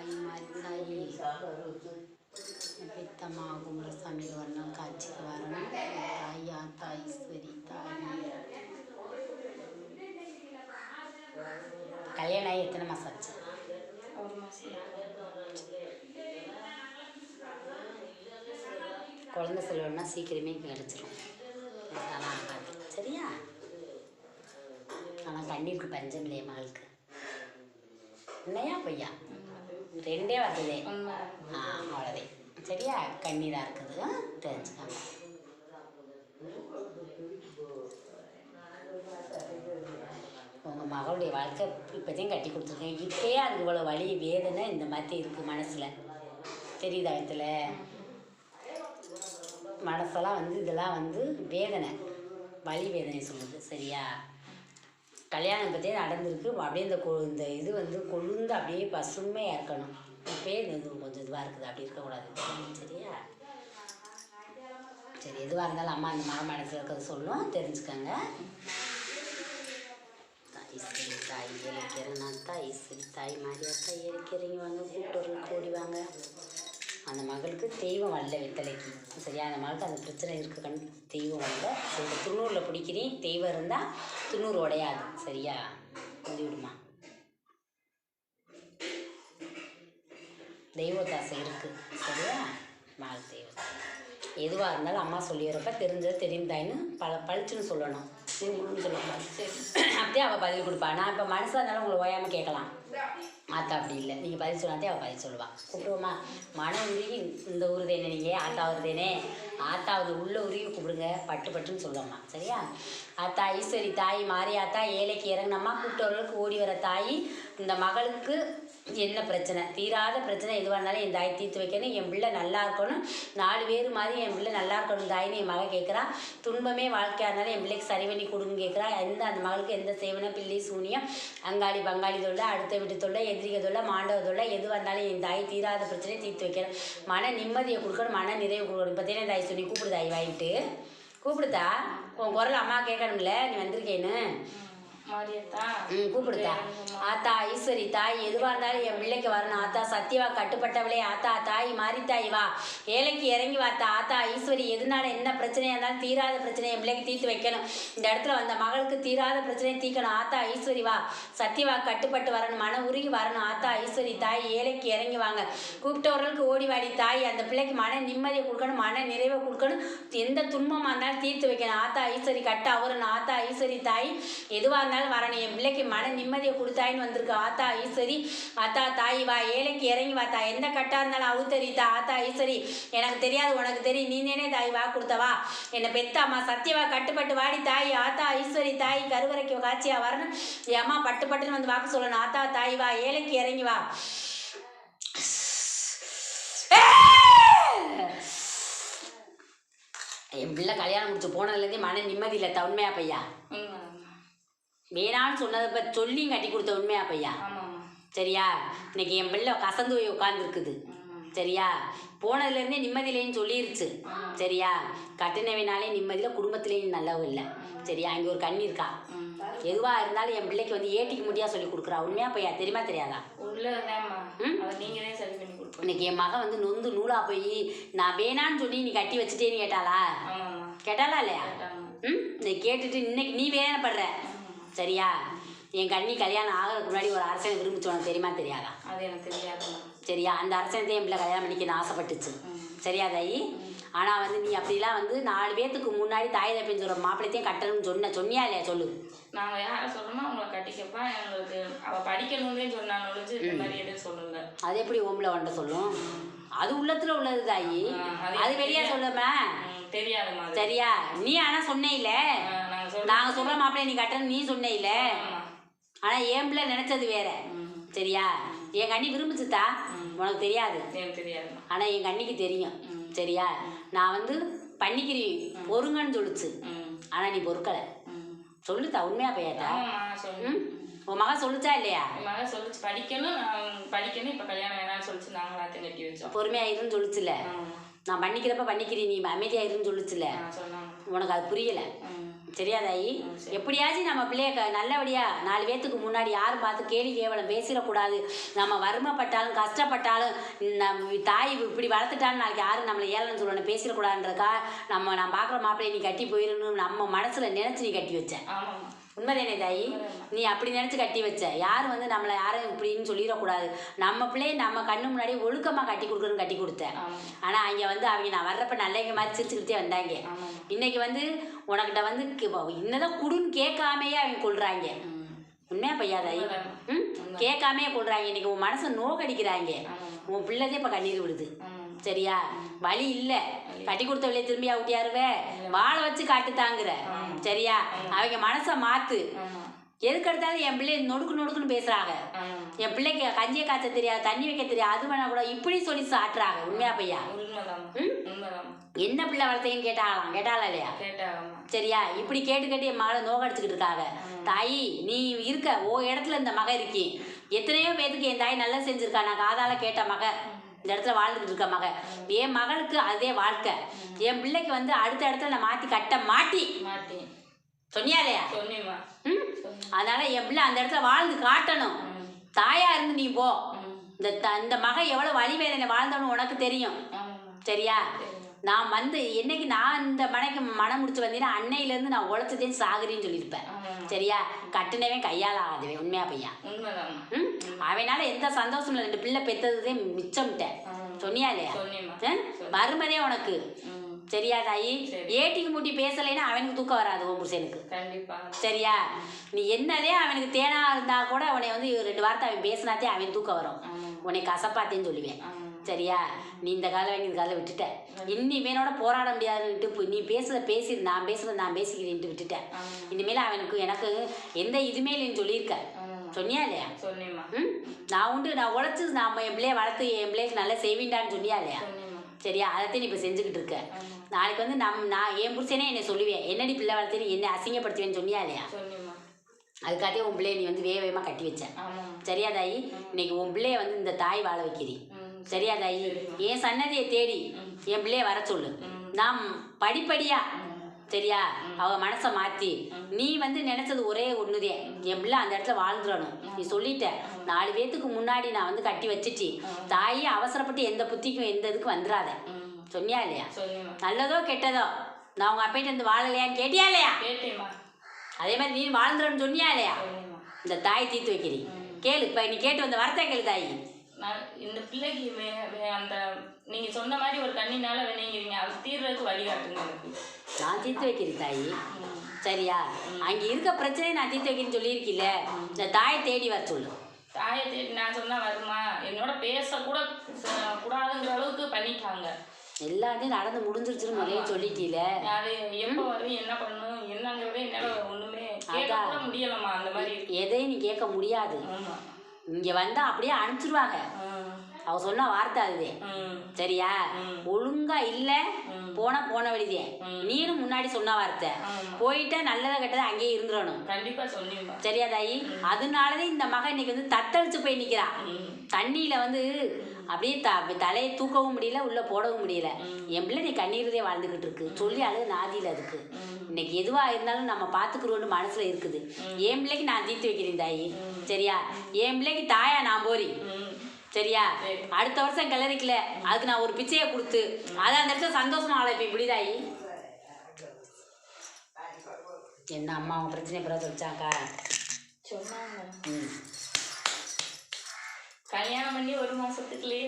தாய் மாதிரி தாயி பெத்தம்மா குமரசாமியில் வரணும், காட்சிக்கு வரணும். தாயா தாய் ஈஸ்வரி தாய். கல்யாணம் ஆகி எத்தனை மாதம் ஆச்சு? ஒரு மாதம். குழந்தை செல்வம்னா சீக்கிரமே கிடச்சிரும், அதெல்லாம் ஆகாது. சரியா? ஆனால் கண்ணீருக்கு பஞ்சம் இல்லையா மகளுக்கு? உண்மையா பொய்யா? ரெண்டே வந்ததே. அவ்வளோதே. சரியா? கண்ணீராக இருக்குது, தெரிஞ்சுக்காங்க. உங்கள் மகளுடைய வாழ்க்கை இப்போதையும் கட்டி கொடுத்துருக்கேன். இப்போயே அதுக்கு இவ்வளோ வலி வேதனை இந்த மாதிரி இருக்குது மனசில். தெரியுதா? இடத்துல மனசெல்லாம் வந்து இதெல்லாம் வந்து வேதனை, வலி வேதனை சொல்லுது. சரியா? கல்யாணம் பற்றியே நடந்திருக்கு. அப்படியே இந்த இது வந்து கொழுந்து அப்படியே பசுமையாக இருக்கணும். இப்போயே இது கொஞ்சம் இதுவாக இருக்குது, அப்படி இருக்கக்கூடாது. சரியா? சரி, எதுவாக இருந்தாலும் அம்மா இந்த மனசில் இருக்கிறது சொல்லும், தெரிஞ்சுக்கோங்க. தாய் சரி தாய் ஏழைக்கிறேன்னா தாய் சரி தாய் மாரியாத்தா ஏழைக்கிறீங்க வாங்க, கூட்டுறவுக்கு ஓடி வாங்க. அந்த மகளுக்கு தெய்வம் வரல வெத்தலைக்கு. சரியா? அந்த மகளுக்கு அந்த பிரச்சனை இருக்குது, தெய்வம் வரல. சரி, துண்ணூரில் பிடிக்கிறேன். தெய்வம் இருந்தால் துண்ணூறு உடையாது. சரியா? விடுமா, தெய்வத்தாசை இருக்குது. சரியா? மகள் தெய்வம் எதுவாக இருந்தாலும் அம்மா சொல்லி வரப்ப தெரிஞ்சது தெரிந்தாயின்னு பழிச்சுன்னு சொல்லணும். சொல்லக்கூடாது. அப்படியே அவள் பதில் கொடுப்பா. நான் இப்போ மனசாக இருந்தாலும் உங்களை ஓயாமல் கேட்கலாம். ஆத்தா அப்படி இல்லை, நீங்கள் பதில் சொன்னாதே அவள் பதில் சொல்லுவாள். கூப்பிடுவோமா? மன உருகி இந்த ஊர் தேனே, நீங்கள் ஆத்தா வருதேனே, ஆத்தாவது உள்ள உருகி கூப்பிடுங்க, பட்டு பட்டுன்னு சொல்லுவோம்மா. சரியா? ஆத்தா ஈஸ்வரி தாய் மாரியாத்தா ஏழைக்கு இறங்கினம்மா, கூப்பிட்டவர்களுக்கு ஓடி வர தாய். இந்த மகளுக்கு என்ன பிரச்சனை, தீராத பிரச்சனை எதுவாக இருந்தாலும் என் தாய் தீர்த்து வைக்கணும். என் பிள்ளை நல்லா இருக்கணும், 4 பேர் மாதிரி என் பிள்ளை நல்லா இருக்கணும் தாயின்னு என் மகள் கேட்குறா. துன்பமே வாழ்க்கையாக இருந்தாலும் என் பிள்ளைக்கு சரி பண்ணி கொடுன்னு கேட்குறா. அந்த மகளுக்கு எந்த சேவனை பிள்ளை சூனியம் அங்காளி பங்காளி தொல்லை, அடுத்த வீட்டு தொல்லை, எதிரிக தொல்லை, மாண்டவ தொல்லை எதுவாக இருந்தாலும் என் தாய் தீராத பிரச்சனையை தீர்த்து வைக்கணும். மன நிம்மதியை கொடுக்கணும், மன நிறைவு கொடுக்கணும். இப்போ தானே தாய் சொல்லி கூப்பிடு, தாய் வாங்கிட்டு கூப்பிடுதா. உன் குரல் அம்மா கேட்கணும்ல, நீ வந்திருக்கேன்னு. கூப்பிடுதா. ஆத்தா ஈஸ்வரி தாய் எதுவாக இருந்தாலும் என் பிள்ளைக்கு வரணும். ஆத்தா சத்தியவா கட்டுப்பட்டவளே, ஆத்தா தாய் மாறி தாய் வா, ஏழைக்கு இறங்கி வாத்தா. ஆத்தா ஈஸ்வரி எதுனால என்ன பிரச்சனையாக இருந்தாலும் தீராத பிரச்சனையை என் பிள்ளைக்கு தீர்த்து வைக்கணும். இந்த இடத்துல வந்த மகளுக்கு தீராத பிரச்சனையை தீர்க்கணும். ஆத்தா ஈஸ்வரி வா, சத்தியவா கட்டுப்பட்டு வரணும், மன உருகி வரணும். ஆத்தா ஈஸ்வரி தாய் ஏழைக்கு இறங்கி வாங்க, கூப்பிட்டவர்களுக்கு ஓடி வாடி தாய். அந்த பிள்ளைக்கு மன நிம்மதியை கொடுக்கணும், மன நிறைவை கொடுக்கணும், எந்த துன்பமாக இருந்தாலும் தீர்த்து வைக்கணும். ஆத்தா ஈஸ்வரி கட்ட அவரணும். ஆத்தா ஈஸ்வரி தாய் எதுவாக வரணும், என் பிள்ளைக்கு மன நிம்மதியை கொடுத்தாயின்னு வந்திருக்கு. ஆத்தா ஈஸ்வரி ஆத்தா தாய் வா, ஏழைக்கு இறங்கி வாத்தா. எந்த கட்டா இருந்தாலும் அவுத்தரித்தா. ஆத்தா ஈஸ்வரி எனக்கு தெரியாது உனக்கு தெரியும், நீ தானே தாய் வா கொடுத்தவா, என்னை பெத்தாம்மா சத்தியவா கட்டுப்பட்டு வாடி தாய். ஆத்தா ஈஸ்வரி தாய் கருவறைக்கு காட்சியா வரணும், என் அம்மா பட்டு பட்டுன்னு வந்து வாக்கு சொல்லணும். ஆத்தா தாய் வா, ஏழைக்கு இறங்கி வா. என் பிள்ளை கல்யாணம் முடிச்சு போனதுலேருந்தே மன நிம்மதி இல்லை. உண்மையா பையா? வேணான்னு சொன்னதை சொல்லியும் கட்டி கொடுத்த. உண்மையா பையா? சரியா? இன்னைக்கு என் பிள்ளை கசந்து போய் உட்காந்துருக்குது. சரியா? போனதுலேருந்தே நிம்மதியிலேன்னு சொல்லிருச்சு. சரியா? கட்டினவினாலே நிம்மதியில், குடும்பத்திலேயும் நல்லவும் இல்லை. சரியா? அங்கே ஒரு கண்ணி இருக்கா. எதுவாக இருந்தாலும் என் பிள்ளைக்கு வந்து ஏட்டிக்கு முடியா சொல்லி கொடுக்குறா. உண்மையா பையா? தெரியுமா தெரியாதா? இன்னைக்கு என் மகன் வந்து நொந்து நூலா போய் நான் வேணான்னு சொல்லி நீ கட்டி வச்சுட்டேன்னு கேட்டாளா? கேட்டாளா இல்லையா? நீ கேட்டுட்டு இன்னைக்கு நீ வேதனைப்படுற. சரியா? என் கண்ணி கல்யாணம் ஆகிறதுக்கு முன்னாடி ஒரு அரசனை விரும்பிச்சு, உனக்கு தெரியுமா தெரியாதா? அது எனக்கு தெரியாது. சரியா? அந்த அரசனத்தை என் பிள்ளை கல்யாணம் பண்ணிக்கணும் ஆசைப்பட்டுச்சு. சரியா தாயி? ஆனால் வந்து நீ அப்படிலாம் வந்து 4 பேத்துக்கு முன்னாடி தாய் தப்பின்னு சொல்கிற மாப்பிள்ளைத்தையும் கட்டணும்னு சொன்னியா இல்லையா? சொல்லு. நாங்கள் யாரை சொல்லணுமோ அவங்கள கட்டிக்கப்பா, எங்களுக்கு அவள் படிக்கணும்னே சொன்னாங்க, இந்த மாதிரி எதுவும் சொல்லுங்க. அது எப்படி ஓம்பளை ஒன்றை சொல்லும்? அது உள்ளத்துல உள்ளது தாயி, அது வெளியே சொல்லுமா? தெரியாதுமா. சரியா? நீ ஆனால் சொன்னே இல்லை, நாங்கள் சொல்கிற மாப்பிள்ளை நீ கட்டணும் நீ சொன்னே இல்லை. ஆனால் என் பிள்ளை நினச்சது வேற. சரியா? என் கண்ணி விரும்பிச்சுதா? உனக்கு தெரியாது. தெரியாது. ஆனால் என் கண்ணிக்கு தெரியும். சரியா? நான் வந்து பண்ணிக்கிறேன் பொறுங்கன்னு சொல்லுச்சு. ஆனால் நீ பொறுக்கலை. சொல்லுதா? உண்மையா பையாத்தா? உன் மகன் சொல்லிச்சா இல்லையா? மகன் சொல்லிச்சு படிக்கணும், படிக்கணும், இப்போ கல்யாணம் வேணாம்னு சொல்லிச்சு. நாங்கள் எல்லாத்தையும் கட்டி வச்சோம். பொறுமையாக இருன்னு சொல்லிச்சுல. நான் பண்ணிக்கிறப்ப பண்ணிக்கிறேன், நீ அமைதியாக இருன்னு சொல்லிச்சுல. உனக்கு அது புரியலை. சரியா தாயி? எப்படியாச்சும் நம்ம பிள்ளைய நல்லபடியாக 4 பேத்துக்கு முன்னாடி யாரும் பார்த்து கேலி கேவலம் பேசிடக்கூடாது. நம்ம வறுமைப்பட்டாலும் கஷ்டப்பட்டாலும் தாய் இப்படி வளர்த்துட்டாலும் நாளைக்கு யாரும் நம்மளை ஏழன்னு சொல்லணும் பேசிடக்கூடாதுன்றக்கா நான் பார்க்குற மாப்பிள்ளையை நீ கட்டி போயிடணும் நம்ம மனசில் நினச்சி நீ கட்டி வச்ச. உண்மைதானே தாயி? நீ அப்படி நினச்சி கட்டி வச்ச. யாரும் நம்மளை யாரும் இப்படின்னு சொல்லிடக்கூடாது. நம்ம பிள்ளையை நம்ம கண்ணு முன்னாடி ஒழுக்கமாக கட்டி கொடுக்குறன்னு கட்டி கொடுத்தேன். ஆனால் அங்கே அவங்க நான் வர்றப்ப நல்லவங்க மாதிரி சிரிச்சுக்கிட்டே வந்தாங்க. இன்னைக்கு உனக்கிட்ட இன்னதான் குடுன்னு கேட்காமையே அவங்க கொள்றாங்க. உண்மையா பையா தாயி? கேட்காமையே கொள்றாங்க. இன்னைக்கு உன் மனசை நோக்கடிக்கிறாங்க. உன் பிள்ளைதே இப்போ கண்ணீர் விடுது. சரியா? வழி இல்லை. கட்டி கொடுத்த பிள்ளைய திரும்பி அவுட்டியாருவே வாழை வச்சு காட்டுத்தாங்கிற. சரியா? அவங்க மனசை மாத்து. எதுக்கு எடுத்தாலும் என் பிள்ளை நொடுக்குன்னு பேசுறாங்க. என் பிள்ளைக்கு கஞ்சியை காய்ச்ச தெரியாது, தண்ணி வைக்க தெரியாது, அது வேணா கூட இப்படி சொல்லி சாட்டுறாங்க. உண்மையா பையா? என்ன பிள்ளை வளர்த்தீங்கன்னு கேட்டாளா இல்லையா? சரியா? இப்படி கேட்டு என் மகளை நோக்கடிச்சுக்கிட்டு இருக்காங்க. தாயி நீ இருக்க இடத்துல இந்த மக இருக்கி. எத்தனையோ பேத்துக்கு என் தாய் நல்லா செஞ்சிருக்கா. நான் காதால கேட்ட மக இந்த இடத்துல வாழ்ந்துக்கிட்டு இருக்க மக. என் மகளுக்கு அதே வாழ்க்கை. என் பிள்ளைக்கு அடுத்த இடத்துல நான் மாற்றி கட்ட மாட்டி சொன்னியா இல்லையா? அதனால என் பிள்ளை அந்த இடத்துல வாழ்ந்து காட்டணும். தாயா இருந்து நீ போ. இந்த மக எவ்வளவு வழி வேதனை வாழ்ந்தவனு உனக்கு தெரியும். சரியா? நான் என்னைக்கு நான் இந்த மனைக்கு மனம் முடிச்சு வந்தீங்கன்னா அன்னையிலேருந்து நான் உழைச்சதேன்னு சாகுறேன்னு சொல்லியிருப்பேன். சரியா? கட்டுனவே கையால் ஆகாதுவே. உண்மையா பையா? அவனால எந்த சந்தோஷம் இல்லை. 2 பிள்ளை பெற்றதே மிச்சம்ட்டேன். சொன்னியா இல்லையா? வறுமதே உனக்கு. சரியா தாயி? ஏட்டிக்கு மூட்டி பேசலைன்னா அவனுக்கு தூக்கம் வராது உன் புருஷனுக்கு. சரியா? நீ என்னதே அவனுக்கு தேனா இருந்தா கூட அவனை 2 வார்த்தை அவன் பேசினாத்தே அவன் தூக்கம் வரும். உன்னை கசப்பாத்தேன்னு சொல்லுவேன். சரியா? நீ இந்த காலம் வாங்கி இந்த காலம் விட்டுட்ட. இனிமேனோட போராட முடியாதுன்ட்டு நீ பேசி நான் பேசிக்கிறேன்ட்டு விட்டுட்டேன். இனிமேல் எனக்கு எந்த இதுமே இல்லைன்னு சொல்லியிருக்க. சொன்னியா இல்லையா? நான் உண்டு. நான் உழைச்சி நான் என் பிள்ளைய வளர்த்து என் பிள்ளைக்கு நல்லா செய்வீண்டான்னு சொன்னியா இல்லையா? சரியா? அதைத்தான் நீ இப்போ செஞ்சுக்கிட்டு இருக்க. நாளைக்கு நான் என் புருஷனே என்னை சொல்லுவேன், என்னடி பிள்ளை வளர்த்து என்னை அசிங்கப்படுத்துவேன்னு சொன்னியா இல்லையா? அதுக்காகவே உன் பிள்ளைய நீ வேகமாக கட்டி வச்ச. சரியா தாயி? இன்னைக்கு உன் பிள்ளைய இந்த தாய் வாழ வைக்கிறீ. சரியா தாயி? என் சன்னதியை தேடி என் பிள்ளைய வர சொல்லு. நாம் படிப்படியா சரியா அவ மனசை மாற்றி நீ நினைச்சது ஒரே ஒன்றுதே, என் பிள்ளை அந்த இடத்துல வாழ்ந்துடணும். நீ சொல்லிட்ட 4 பேத்துக்கு முன்னாடி நான் கட்டி வச்சுச்சு. தாயே அவசரப்பட்டு எந்த புத்திக்கும் எந்த இதுக்கும் வந்துடாத. சொன்னியா இல்லையா? நல்லதோ கெட்டதோ நான் உங்க அப்பையிட்டு வாழலையான்னு கேட்டியா இல்லையா? அதே மாதிரி நீ வாழ்ந்துடன்னு சொன்னியா இல்லையா? இந்த தாய் தீர்த்து வைக்கிறீ. கேளு. இப்போ நீ கேட்டு வந்த வார்த்தை கேளு தாயி. இந்த பிள்ளைக்கு அந்த நீங்க சொன்ன மாதிரி ஒரு கண்ணினால வேணுங்கிறீங்க. அது தீர்றதுக்கு வழிகாட்டுங்க. நான் தீர்த்து வைக்கிறேன் தாயி. சரியா? அங்க இருக்க பிரச்சனையை நான் தீர்த்து வைக்கிறேன்னு சொல்லியிருக்கில்ல. இந்த தாயை தேடி வர சொல்லு. தாயை தேடி நான் சொன்னா வருமா? என்னோட பேசக்கூட கூடாதுங்கிற அளவுக்கு பண்ணிட்டாங்க. எல்லாத்தையும் நடந்து முடிஞ்சிருச்சுன்னு முதலே சொல்லிட்டீல. அது எப்போ வரும், என்ன பண்ணணும், என்னங்கிறதே என்னால ஒண்ணுமே கேட்க கூட முடியலம்மா. அந்த மாதிரி எதையும் நீ கேட்க முடியாது. இங்க வந்தா அப்படியே அனுப்பிச்சிருவாங்க. அவ சொன்ன வார்த்தை அதுதே. சரியா? ஒழுங்கா இல்ல போன வழிதே. நீனும் முன்னாடி சொன்ன வார்த்தை போயிட்ட நல்லதா கெட்டதா அங்கேயே இருந்துடணும். கண்டிப்பா சொன்னீங்க. சரியா தாயி? அதனாலதான் இந்த மகன் இன்னைக்கு தத்தளிச்சு போய் நிக்கிறான். தண்ணியில அப்படியே தலையை தூக்கவும் முடியல, உள்ள போடவும் முடியல. என் பிள்ளை நீ கண்ணீரதே வாழ்ந்துகிட்டு இருக்கு. சொல்லி அழுது நாதியில அதுக்கு. இன்னைக்கு எதுவா இருந்தாலும் நம்ம பாத்துக்கிறோன்னு மனசுல இருக்குது. என் பிள்ளைக்கு நான் தீர்த்து வைக்கிறேன் தாயி. சரியா? என் பிள்ளைக்கு தாயா நான் போறி. சரியா? அடுத்த வருஷம் கிளறிக்கல அதுக்கு நான் ஒரு பிச்சையை கொடுத்து அதை அந்த இடத்துல சந்தோஷமா அழைப்பேன். இப்படி தாயி? என்ன அம்மா அவங்க பிரச்சனை பிறகு சொல்லிச்சாக்கா? சொன்னாங்க. கல்யாணம் பண்ணி 1 மாசத்துக்குள்ளேயே